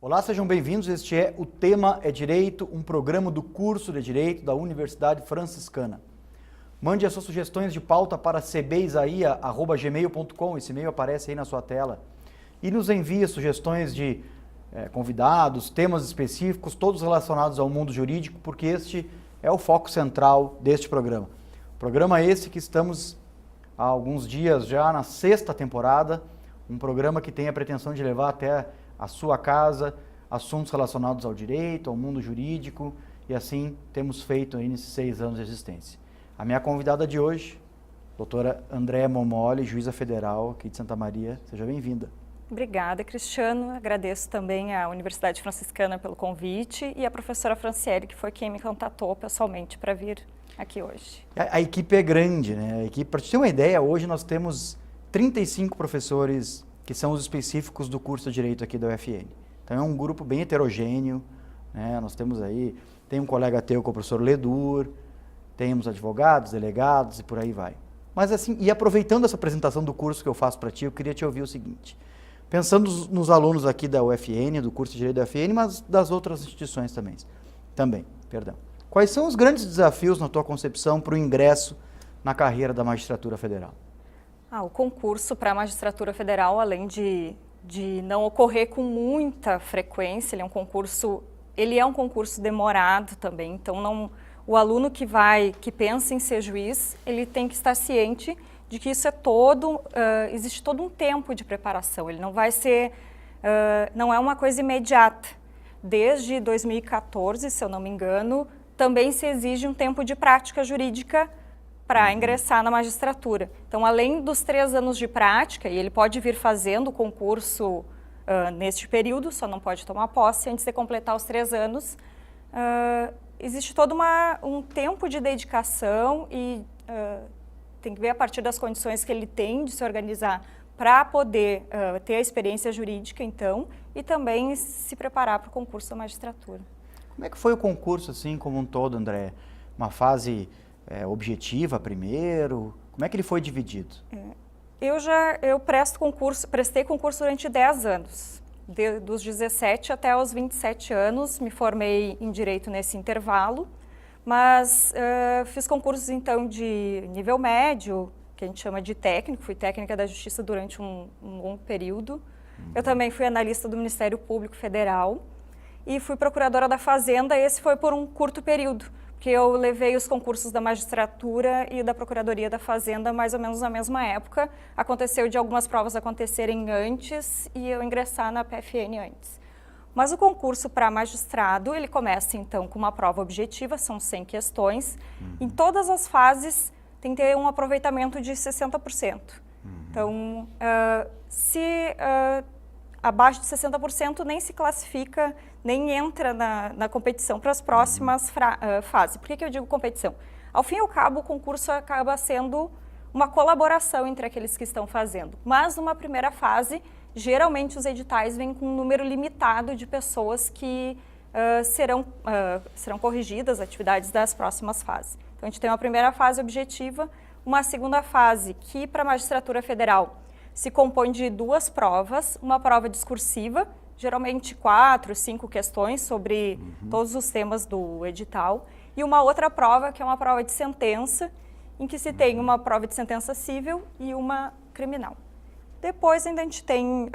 Olá, sejam bem-vindos. Este é O Tema é Direito, um programa do curso de Direito da Universidade Franciscana. Mande as suas sugestões de pauta para cbisaia@gmail.com, esse e-mail aparece aí na sua tela. E nos envie sugestões de convidados, temas específicos, todos relacionados ao mundo jurídico, porque este é o foco central deste programa. Programa esse que estamos há alguns dias já na 6ª temporada, um programa que tem a pretensão de levar até a sua casa assuntos relacionados ao direito, ao mundo jurídico, e assim temos feito aí nesses 6 anos de existência. A minha convidada de hoje, doutora Andréa Momoli, juíza federal aqui de Santa Maria, seja bem-vinda. Obrigada, Cristiano. Agradeço também à Universidade Franciscana pelo convite e à professora Franciele, que foi quem me contatou pessoalmente para vir aqui hoje. A equipe é grande, né? Para te ter uma ideia, hoje nós temos 35 professores que são os específicos do curso de Direito aqui da UFN. Então é um grupo bem heterogêneo, né? Nós temos aí, tem um colega teu que é o professor Ledur, temos advogados, delegados e por aí vai. Mas assim, e aproveitando essa apresentação do curso que eu faço para ti, eu queria te ouvir o seguinte. Pensando nos alunos aqui da UFN, do curso de Direito da UFN, mas das outras instituições também. Quais são os grandes desafios, na tua concepção, para o ingresso na carreira da magistratura federal? O concurso para a magistratura federal, além de não ocorrer com muita frequência, ele é um concurso demorado também, então o aluno que pensa em ser juiz, ele tem que estar ciente de que isso existe todo um tempo de preparação, ele não vai ser, não é uma coisa imediata. Desde 2014, se eu não me engano, também se exige um tempo de prática jurídica para ingressar na magistratura. Então, além dos 3 anos de prática, e ele pode vir fazendo o concurso neste período, só não pode tomar posse antes de completar os 3 anos, existe todo um tempo de dedicação e tem que ver a partir das condições que ele tem de se organizar para poder ter a experiência jurídica, então, e também se preparar para o concurso da magistratura. Como é que foi o concurso, assim, como um todo, André? Uma fase objetiva primeiro? Como é que ele foi dividido? Eu prestei concurso durante 10 anos. Dos 17 até os 27 anos, me formei em Direito nesse intervalo, mas fiz concursos, então, de nível médio, que a gente chama de técnico, fui técnica da Justiça durante um longo período. Eu também fui analista do Ministério Público Federal e fui procuradora da Fazenda, esse foi por um curto período, porque eu levei os concursos da magistratura e da Procuradoria da Fazenda mais ou menos na mesma época. Aconteceu de algumas provas acontecerem antes e eu ingressar na PFN antes. Mas o concurso para magistrado, ele começa então com uma prova objetiva, são 100 questões. Em todas as fases tem que ter um aproveitamento de 60%. Então, se abaixo de 60% nem se classifica, nem entra na competição para as próximas fases. Por que eu digo competição? Ao fim e ao cabo, o concurso acaba sendo uma colaboração entre aqueles que estão fazendo. Mas numa primeira fase, geralmente os editais vêm com um número limitado de pessoas que serão corrigidas as atividades das próximas fases. Então a gente tem uma primeira fase objetiva, uma segunda fase que para a magistratura federal se compõe de 2 provas, uma prova discursiva, geralmente 4, 5 questões sobre todos os temas do edital, e uma outra prova que é uma prova de sentença, em que se tem uma prova de sentença civil e uma criminal. Depois ainda a gente tem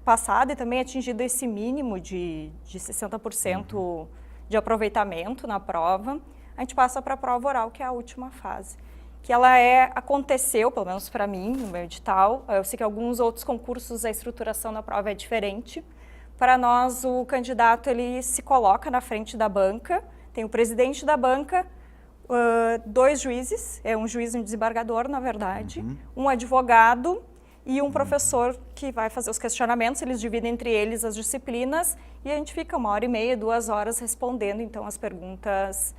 passado e também atingido esse mínimo de 60% de aproveitamento na prova, a gente passa para a prova oral, que é a última fase. Que ela aconteceu, pelo menos para mim, no meu edital. Eu sei que alguns outros concursos a estruturação da prova é diferente. Para nós, o candidato ele se coloca na frente da banca, tem o presidente da banca, 2 juízes, um juiz e um desembargador, na verdade, um advogado e um professor que vai fazer os questionamentos, eles dividem entre eles as disciplinas e a gente fica 1h30, 2 horas respondendo, então, as perguntas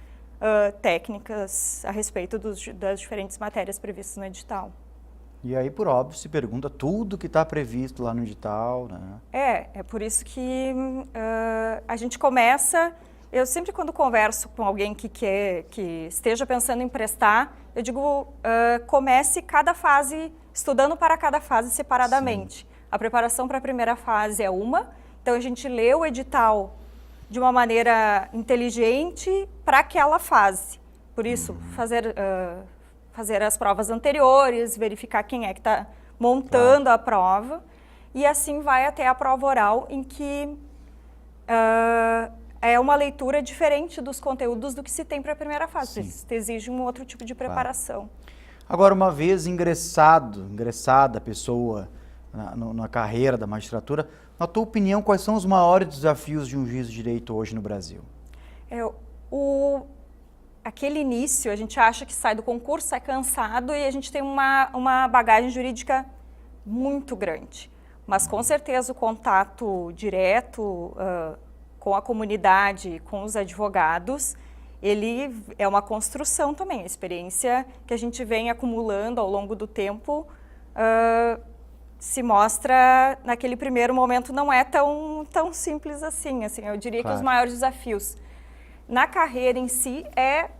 técnicas a respeito das diferentes matérias previstas no edital. E aí, por óbvio, se pergunta tudo que está previsto lá no edital, né? É por isso que a gente começa. Eu sempre, quando converso com alguém que esteja pensando em prestar, eu digo, comece cada fase, estudando para cada fase separadamente. Sim. A preparação para a primeira fase é uma, Então, a gente lê o edital de uma maneira inteligente para aquela fase. Por isso, fazer as provas anteriores, verificar quem é que está montando a prova, e assim vai até a prova oral, em que é uma leitura diferente dos conteúdos do que se tem para a primeira fase. Isso exige um outro tipo de preparação. Agora, uma vez ingressada a pessoa na carreira da magistratura, na tua opinião, quais são os maiores desafios de um juiz de direito hoje no Brasil? Aquele início, a gente acha que sai do concurso, sai cansado e a gente tem uma bagagem jurídica muito grande. Mas, com certeza, o contato direto com a comunidade, com os advogados, ele é uma construção também. A experiência que a gente vem acumulando ao longo do tempo se mostra, naquele primeiro momento, não é tão simples assim. Eu diria que os maiores desafios na carreira em si é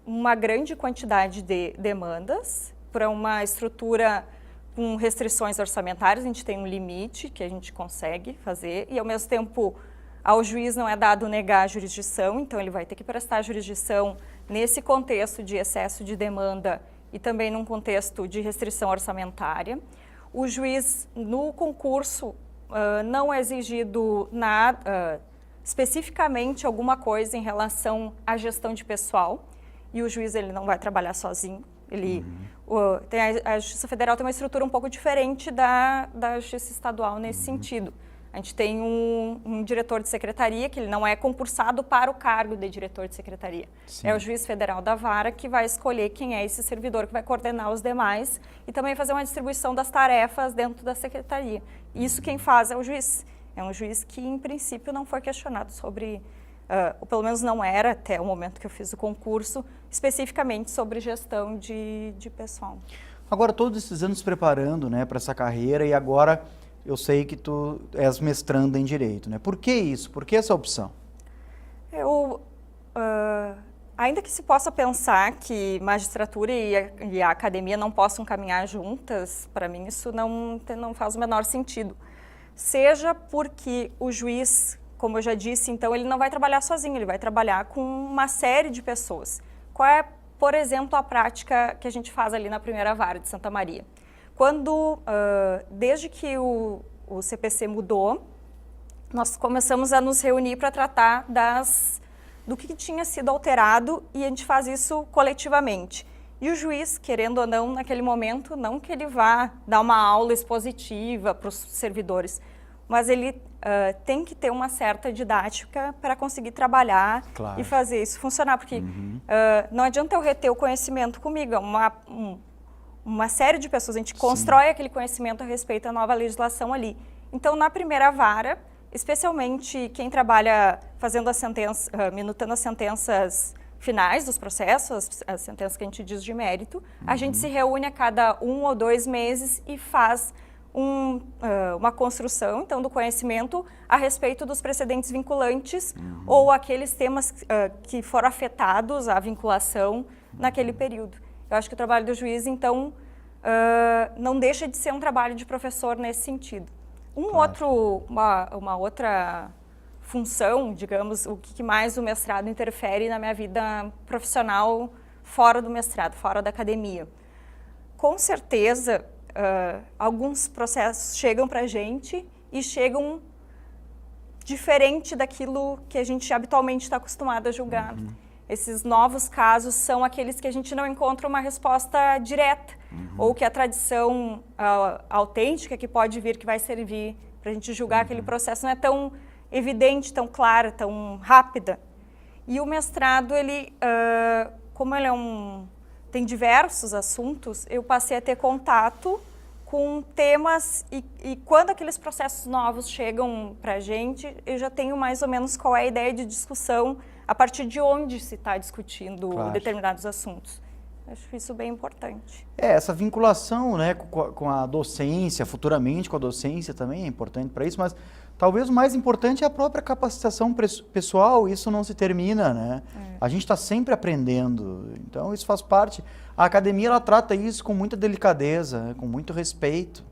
uma grande quantidade de demandas para uma estrutura com restrições orçamentárias. A gente tem um limite que a gente consegue fazer e, ao mesmo tempo, ao juiz não é dado negar a jurisdição, então ele vai ter que prestar jurisdição nesse contexto de excesso de demanda e também num contexto de restrição orçamentária. O juiz, no concurso, não é exigido nada, especificamente alguma coisa em relação à gestão de pessoal, e o juiz ele não vai trabalhar sozinho. A Justiça Federal tem uma estrutura um pouco diferente da Justiça Estadual nesse sentido. A gente tem um diretor de secretaria, que ele não é concursado para o cargo de diretor de secretaria. Sim. É o juiz federal da vara que vai escolher quem é esse servidor que vai coordenar os demais e também fazer uma distribuição das tarefas dentro da secretaria. Isso quem faz é o juiz. É um juiz que, em princípio, não foi questionado sobre, ou pelo menos não era até o momento que eu fiz o concurso, especificamente sobre gestão de pessoal. Agora, todos esses anos se preparando, né, para essa carreira, e agora eu sei que tu és mestranda em Direito, né? Por que isso? Por que essa opção? Ainda que se possa pensar que magistratura e a academia não possam caminhar juntas, para mim isso não faz o menor sentido. Seja porque o juiz, como eu já disse, então ele não vai trabalhar sozinho, ele vai trabalhar com uma série de pessoas. Qual é, por exemplo, a prática que a gente faz ali na primeira vara de Santa Maria? Desde que o CPC mudou, nós começamos a nos reunir para tratar do que tinha sido alterado, e a gente faz isso coletivamente. E o juiz, querendo ou não, naquele momento, não que ele vá dar uma aula expositiva para os servidores, mas ele tem que ter uma certa didática para conseguir trabalhar e fazer isso funcionar, porque não adianta eu reter o conhecimento comigo, é uma série de pessoas, a gente constrói aquele conhecimento a respeito da nova legislação ali. Então, na primeira vara, especialmente quem trabalha fazendo minutando as sentenças finais dos processos, as sentenças que a gente diz de mérito, a gente se reúne a cada 1 ou 2 meses e faz uma construção, então, do conhecimento a respeito dos precedentes vinculantes ou aqueles temas que foram afetados à vinculação naquele período. Eu acho que o trabalho do juiz, então, não deixa de ser um trabalho de professor nesse sentido. Uma outra função, digamos, o que mais o mestrado interfere na minha vida profissional fora do mestrado, fora da academia. Com certeza, alguns processos chegam para a gente e chegam diferente daquilo que a gente habitualmente está acostumado a julgar. Esses novos casos são aqueles que a gente não encontra uma resposta direta, ou que a tradição autêntica que pode vir, que vai servir para a gente julgar aquele processo, não é tão evidente, tão clara, tão rápida. E o mestrado, ele, como ele tem diversos assuntos, eu passei a ter contato com temas e quando aqueles processos novos chegam para a gente, eu já tenho mais ou menos qual é a ideia de discussão, a partir de onde se está discutindo determinados assuntos. Acho isso bem importante. Essa vinculação, né, com a docência, futuramente com a docência também é importante para isso, mas talvez o mais importante é a própria capacitação pessoal, isso não se termina, né? A gente está sempre aprendendo, então isso faz parte. A academia, ela trata isso com muita delicadeza, com muito respeito.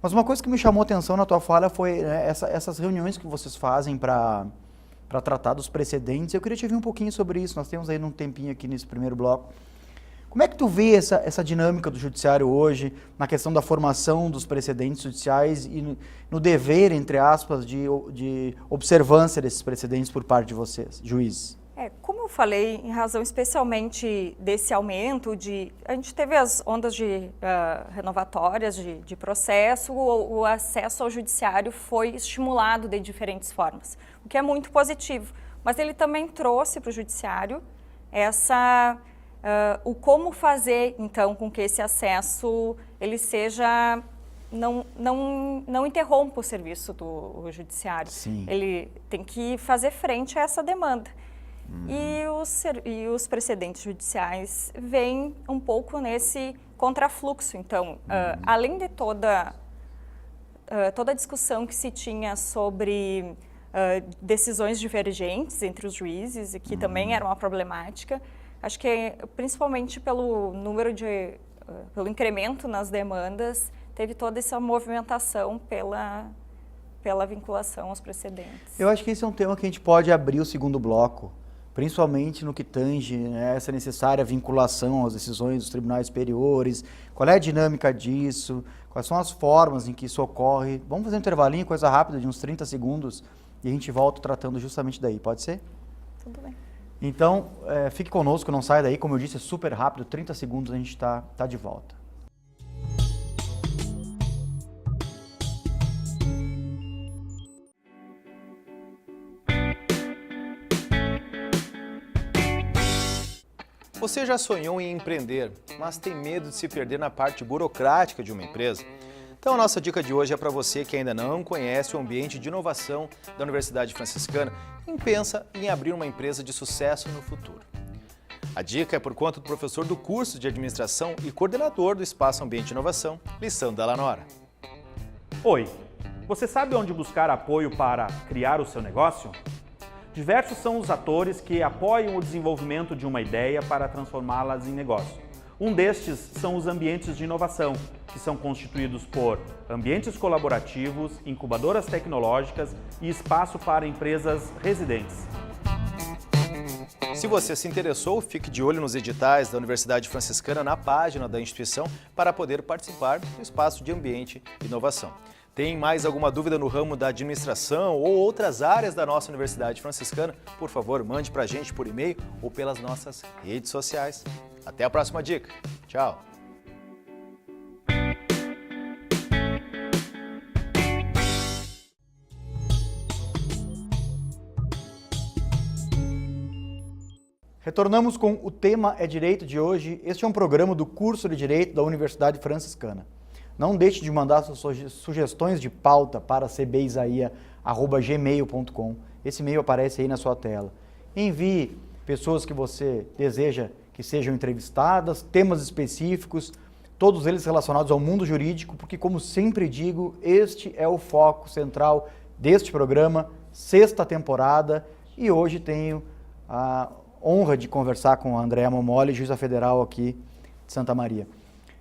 Mas uma coisa que me chamou a atenção na tua fala foi, né, essas reuniões que vocês fazem para tratar dos precedentes. Eu queria te ouvir um pouquinho sobre isso. Nós temos aí um tempinho aqui nesse primeiro bloco. Como é que tu vê essa dinâmica do judiciário hoje, na questão da formação dos precedentes judiciais e no dever, entre aspas, de observância desses precedentes por parte de vocês, juízes? Como eu falei, em razão especialmente desse aumento, a gente teve as ondas renovatórias de processo, o acesso ao judiciário foi estimulado de diferentes formas, o que é muito positivo. Mas ele também trouxe para o judiciário o como fazer, então, com que esse acesso ele seja não interrompa o serviço do judiciário. Sim. Ele tem que fazer frente a essa demanda. E os precedentes judiciais vêm um pouco nesse contrafluxo. Então, além de toda a discussão que se tinha sobre decisões divergentes entre os juízes, e que também era uma problemática, acho que principalmente pelo pelo incremento nas demandas, teve toda essa movimentação pela vinculação aos precedentes. Eu acho que esse é um tema que a gente pode abrir o segundo bloco, principalmente no que tange, né, essa necessária vinculação às decisões dos tribunais superiores, qual é a dinâmica disso, quais são as formas em que isso ocorre. Vamos fazer um intervalinho, coisa rápida, de uns 30 segundos, e a gente volta tratando justamente daí, pode ser? Tudo bem. Então, fique conosco, não saia daí, como eu disse, é super rápido, 30 segundos a gente tá de volta. Você já sonhou em empreender, mas tem medo de se perder na parte burocrática de uma empresa? Então a nossa dica de hoje é para você que ainda não conhece o ambiente de inovação da Universidade Franciscana e pensa em abrir uma empresa de sucesso no futuro. A dica é por conta do professor do curso de administração e coordenador do Espaço Ambiente de Inovação, Lissandro Dallanora. Oi, você sabe onde buscar apoio para criar o seu negócio? Diversos são os atores que apoiam o desenvolvimento de uma ideia para transformá-las em negócio. Um destes são os ambientes de inovação, que são constituídos por ambientes colaborativos, incubadoras tecnológicas e espaço para empresas residentes. Se você se interessou, fique de olho nos editais da Universidade Franciscana na página da instituição para poder participar do espaço de ambiente e inovação. Tem mais alguma dúvida no ramo da administração ou outras áreas da nossa Universidade Franciscana? Por favor, mande para a gente por e-mail ou pelas nossas redes sociais. Até a próxima dica. Tchau! Retornamos com o tema é Direito de hoje. Este é um programa do curso de Direito da Universidade Franciscana. Não deixe de mandar suas sugestões de pauta para cbisaia@gmail.com. Esse e-mail aparece aí na sua tela. Envie pessoas que você deseja que sejam entrevistadas, temas específicos, todos eles relacionados ao mundo jurídico, porque, como sempre digo, este é o foco central deste programa, 6ª temporada, e hoje tenho a honra de conversar com a Andréa Momoli, juíza federal aqui de Santa Maria.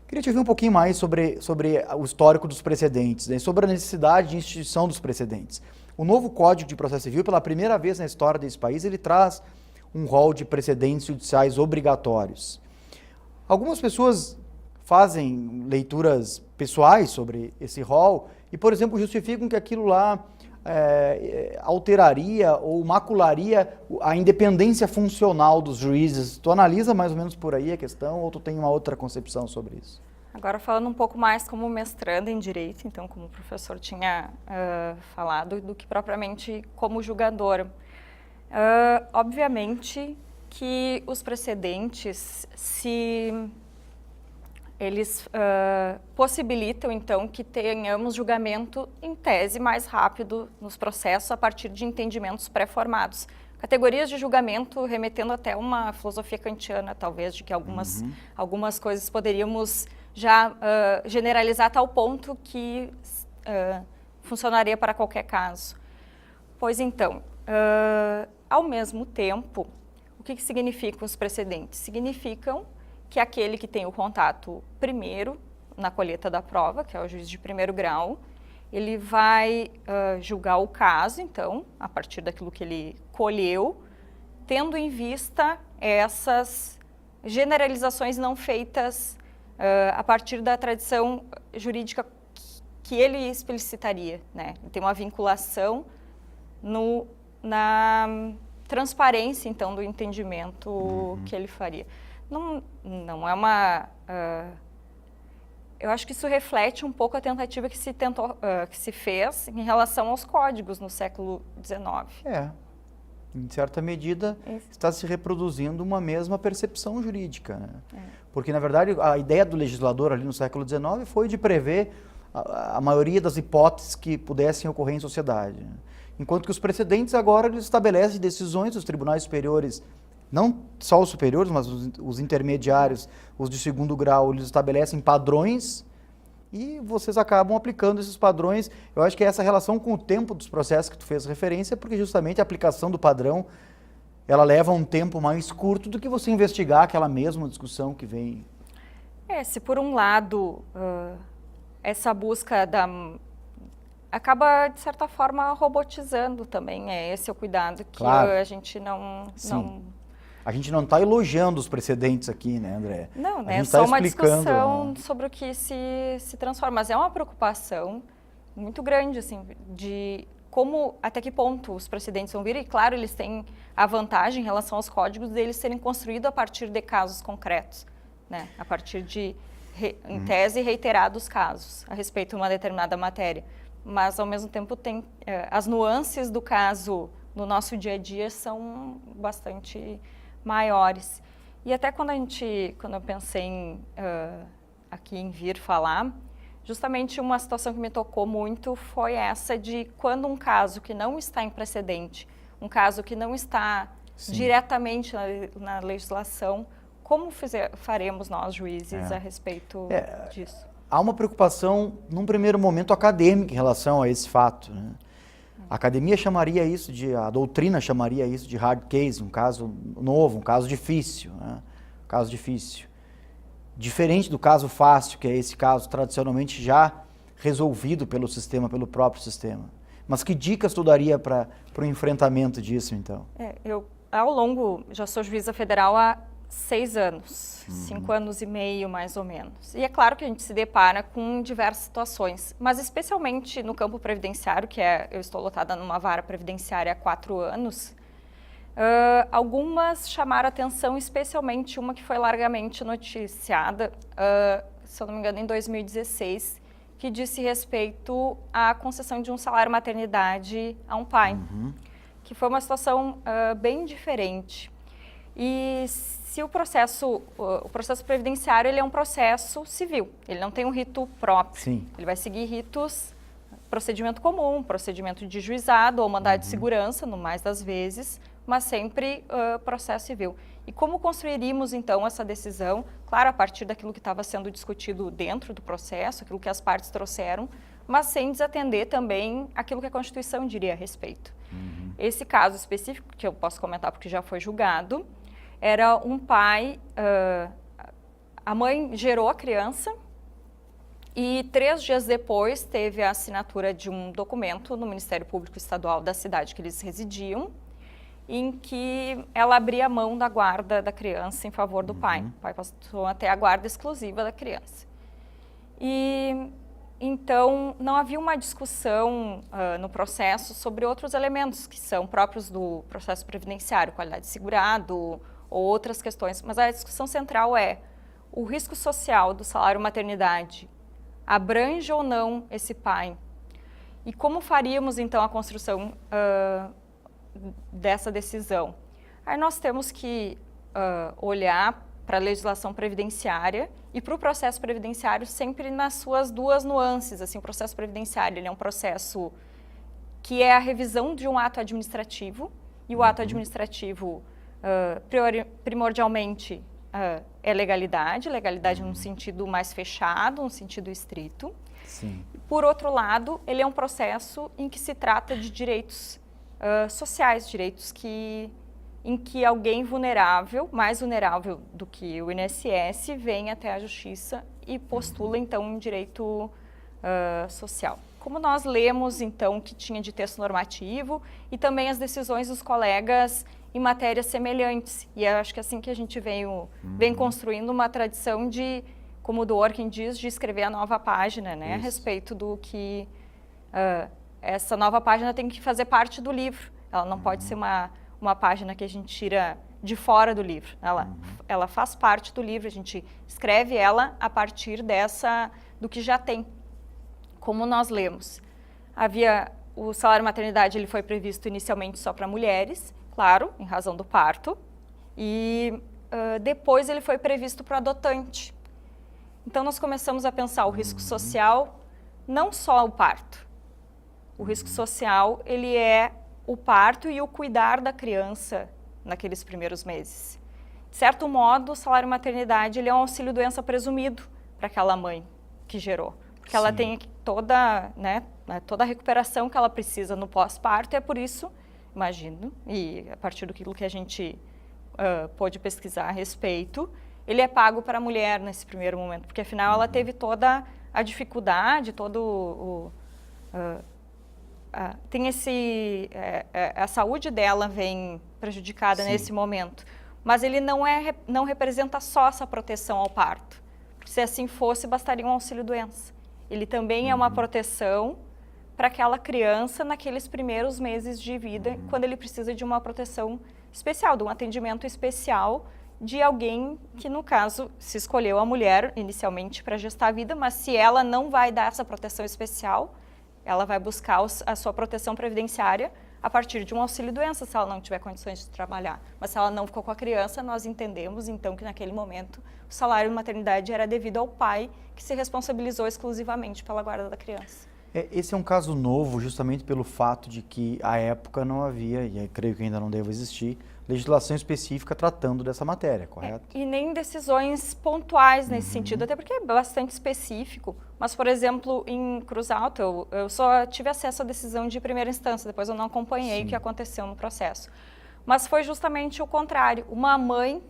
Queria te ouvir um pouquinho mais sobre o histórico dos precedentes, né, sobre a necessidade de instituição dos precedentes. O novo Código de Processo Civil, pela primeira vez na história desse país, ele traz um rol de precedentes judiciais obrigatórios. Algumas pessoas fazem leituras pessoais sobre esse rol e, por exemplo, justificam que aquilo lá alteraria ou macularia a independência funcional dos juízes. Tu analisa mais ou menos por aí a questão ou tu tem uma outra concepção sobre isso? Agora falando um pouco mais como mestranda em Direito, então como o professor tinha falado, do que propriamente como julgadora. Obviamente que os precedentes, eles possibilitam, então, que tenhamos julgamento, em tese, mais rápido nos processos a partir de entendimentos pré-formados. Categorias de julgamento remetendo até uma filosofia kantiana, talvez, de que algumas coisas poderíamos já generalizar a tal ponto que funcionaria para qualquer caso. Pois então, ao mesmo tempo, o que significam os precedentes? Significam que aquele que tem o contato primeiro na colheita da prova, que é o juiz de primeiro grau. Ele vai julgar o caso, então, a partir daquilo que ele colheu, tendo em vista essas generalizações não feitas a partir da tradição jurídica que ele explicitaria, né? Tem uma vinculação na transparência, então, do entendimento que ele faria. Não é uma... eu acho que isso reflete um pouco a tentativa que se fez em relação aos códigos no século XIX. Em certa medida, está se reproduzindo uma mesma percepção jurídica, né? Porque, na verdade, a ideia do legislador ali no século XIX foi de prever a maioria das hipóteses que pudessem ocorrer em sociedade. Enquanto que os precedentes agora eles estabelecem decisões dos tribunais superiores, não só os superiores, mas os intermediários, os de segundo grau, eles estabelecem padrões e vocês acabam aplicando esses padrões. Eu acho que é essa relação com o tempo dos processos que tu fez referência, porque justamente a aplicação do padrão, ela leva um tempo mais curto do que você investigar aquela mesma discussão que vem. Se por um lado essa busca acaba, de certa forma, robotizando também, esse é o cuidado que a gente não... A gente não está elogiando os precedentes aqui, né, André? Não, né? É só uma discussão sobre o que se transforma. Mas é uma preocupação muito grande, assim, de como, até que ponto os precedentes vão vir. E, claro, eles têm a vantagem em relação aos códigos deles serem construídos a partir de casos concretos, né? A partir de, em tese, reiterados casos a respeito de uma determinada matéria. Mas, ao mesmo tempo, tem as nuances do caso no nosso dia a dia são bastante maiores. E até quando eu pensei aqui em vir falar, justamente uma situação que me tocou muito foi essa de quando um caso que não está em precedente, um caso que não está diretamente na legislação, como faremos nós, juízes, a respeito disso? Há uma preocupação, num primeiro momento, acadêmica em relação a esse fato, né? A academia chamaria isso a doutrina chamaria isso de hard case, um caso novo, um caso difícil, né? Um caso difícil. Diferente do caso fácil, que é esse caso tradicionalmente já resolvido pelo próprio sistema. Mas que dicas tu daria para o enfrentamento disso, então? Eu, já sou juíza federal há 6 anos, 5 anos e meio, mais ou menos. E é claro que a gente se depara com diversas situações, mas especialmente no campo previdenciário, eu estou lotada numa vara previdenciária há 4 anos, algumas chamaram atenção, especialmente uma que foi largamente noticiada, se eu não me engano, em 2016, que disse respeito à concessão de um salário maternidade a um pai, que foi uma situação bem diferente. E se o processo previdenciário ele é um processo civil, ele não tem um rito próprio. Sim. Ele vai seguir ritos, procedimento comum, procedimento de juizado ou mandado de segurança, no mais das vezes, mas sempre processo civil. E como construiríamos, então, essa decisão? Claro, a partir daquilo que estava sendo discutido dentro do processo, aquilo que as partes trouxeram, mas sem desatender também aquilo que a Constituição diria a respeito. Esse caso específico, que eu posso comentar porque já foi julgado, era um pai, a mãe gerou a criança e 3 dias depois teve a assinatura de um documento no Ministério Público Estadual da cidade que eles residiam, em que ela abria mão da guarda da criança em favor do pai. O pai passou até a guarda exclusiva da criança. E então não havia uma discussão no processo sobre outros elementos que são próprios do processo previdenciário, qualidade de segurado, ou outras questões, mas a discussão central é o risco social do salário maternidade abrange ou não esse pai? E como faríamos, então, a construção dessa decisão? Aí nós temos que olhar para a legislação previdenciária e para o processo previdenciário sempre nas suas 2 nuances. Assim, o processo previdenciário ele é um processo que é a revisão de um ato administrativo, e o ato administrativo primordialmente é legalidade num sentido mais fechado, num sentido estrito. Sim. Por outro lado, ele é um processo em que se trata de direitos sociais, direitos que em que alguém vulnerável, mais vulnerável do que o INSS, vem até a justiça e postula, então, um direito social. Como nós lemos, então, o que tinha de texto normativo e também as decisões dos colegas em matérias semelhantes. E eu acho que assim que a gente vem construindo uma tradição de, como o Dworkin diz, de escrever a nova página, né, a respeito do que essa nova página tem que fazer parte do livro. Ela não pode ser uma página que a gente tira de fora do livro. Ela faz parte do livro, a gente escreve ela a partir do que já tem. Como nós lemos, o salário maternidade ele foi previsto inicialmente só para mulheres, claro, em razão do parto, e depois ele foi previsto para o adotante. Então nós começamos a pensar o risco social, não só o parto. O risco social, ele é o parto e o cuidar da criança naqueles primeiros meses. De certo modo, o salário maternidade ele é um auxílio-doença presumido para aquela mãe que gerou. Porque ela tem toda a recuperação que ela precisa no pós-parto, e é por isso, imagino, e a partir daquilo que a gente pôde pesquisar a respeito, ele é pago para a mulher nesse primeiro momento, porque afinal ela teve toda a dificuldade, tem a saúde dela vem prejudicada nesse momento, mas ele não representa só essa proteção ao parto, porque se assim fosse, bastaria um auxílio-doença. Ele também é uma proteção para aquela criança naqueles primeiros meses de vida, quando ele precisa de uma proteção especial, de um atendimento especial de alguém que, no caso, se escolheu a mulher inicialmente para gestar a vida, mas se ela não vai dar essa proteção especial, ela vai buscar a sua proteção previdenciária a partir de um auxílio-doença, se ela não tiver condições de trabalhar. Mas se ela não ficou com a criança, nós entendemos, então, que naquele momento o salário de maternidade era devido ao pai, que se responsabilizou exclusivamente pela guarda da criança. Esse é um caso novo justamente pelo fato de que, à época, não havia, e creio que ainda não deve existir, legislação específica tratando dessa matéria, correto? E nem decisões pontuais nesse sentido, até porque é bastante específico. Mas, por exemplo, em Cruz Alta, eu só tive acesso à decisão de primeira instância, depois eu não acompanhei o que aconteceu no processo. Mas foi justamente o contrário. Uma mãe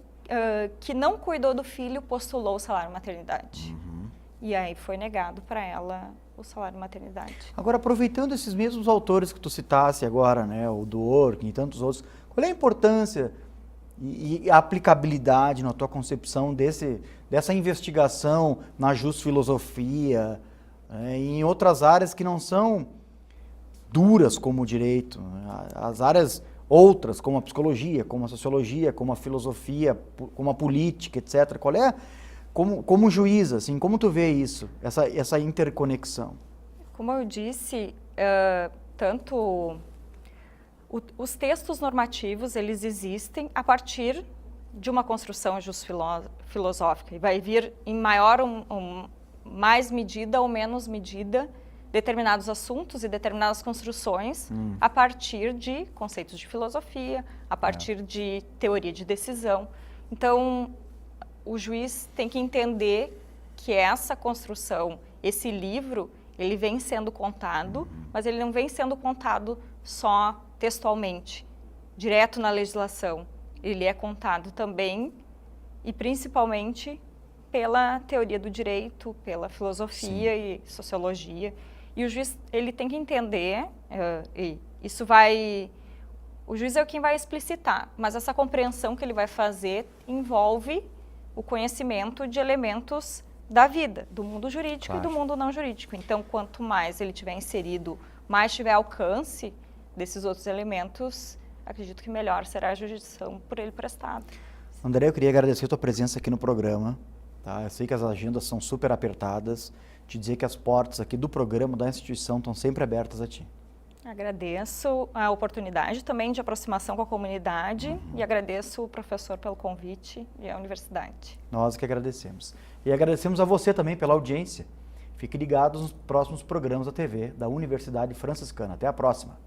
que não cuidou do filho postulou o salário maternidade. E aí foi negado para ela o salário maternidade. Agora, aproveitando esses mesmos autores que tu citasse agora, né, o Dworkin e tantos outros, qual é a importância e a aplicabilidade na tua concepção dessa investigação na jusfilosofia e em outras áreas que não são duras como o direito, né? As áreas outras, como a psicologia, como a sociologia, como a filosofia, como a política, etc. Qual é, como juíza, assim, como tu vê isso, essa interconexão? Como eu disse, tanto os textos normativos, eles existem a partir de uma construção filosófica e vai vir em maior ou mais medida ou menos medida determinados assuntos e determinadas construções a partir de conceitos de filosofia, a partir de teoria de decisão. Então, o juiz tem que entender que essa construção, esse livro, ele vem sendo contado, mas ele não vem sendo contado só textualmente, direto na legislação. Ele é contado também e principalmente pela teoria do direito, pela filosofia e sociologia. E o juiz, ele tem que entender, o juiz é quem vai explicitar, mas essa compreensão que ele vai fazer envolve o conhecimento de elementos da vida, do mundo jurídico e do mundo não jurídico. Então, quanto mais ele tiver inserido, mais tiver alcance desses outros elementos, acredito que melhor será a jurisdição por ele prestada. André, eu queria agradecer a tua presença aqui no programa. Tá? Eu sei que as agendas são super apertadas. Te dizer que as portas aqui do programa, da instituição, estão sempre abertas a ti. Agradeço a oportunidade também de aproximação com a comunidade e agradeço o professor pelo convite e a universidade. Nós que agradecemos. E agradecemos a você também pela audiência. Fique ligado nos próximos programas da TV da Universidade Franciscana. Até a próxima.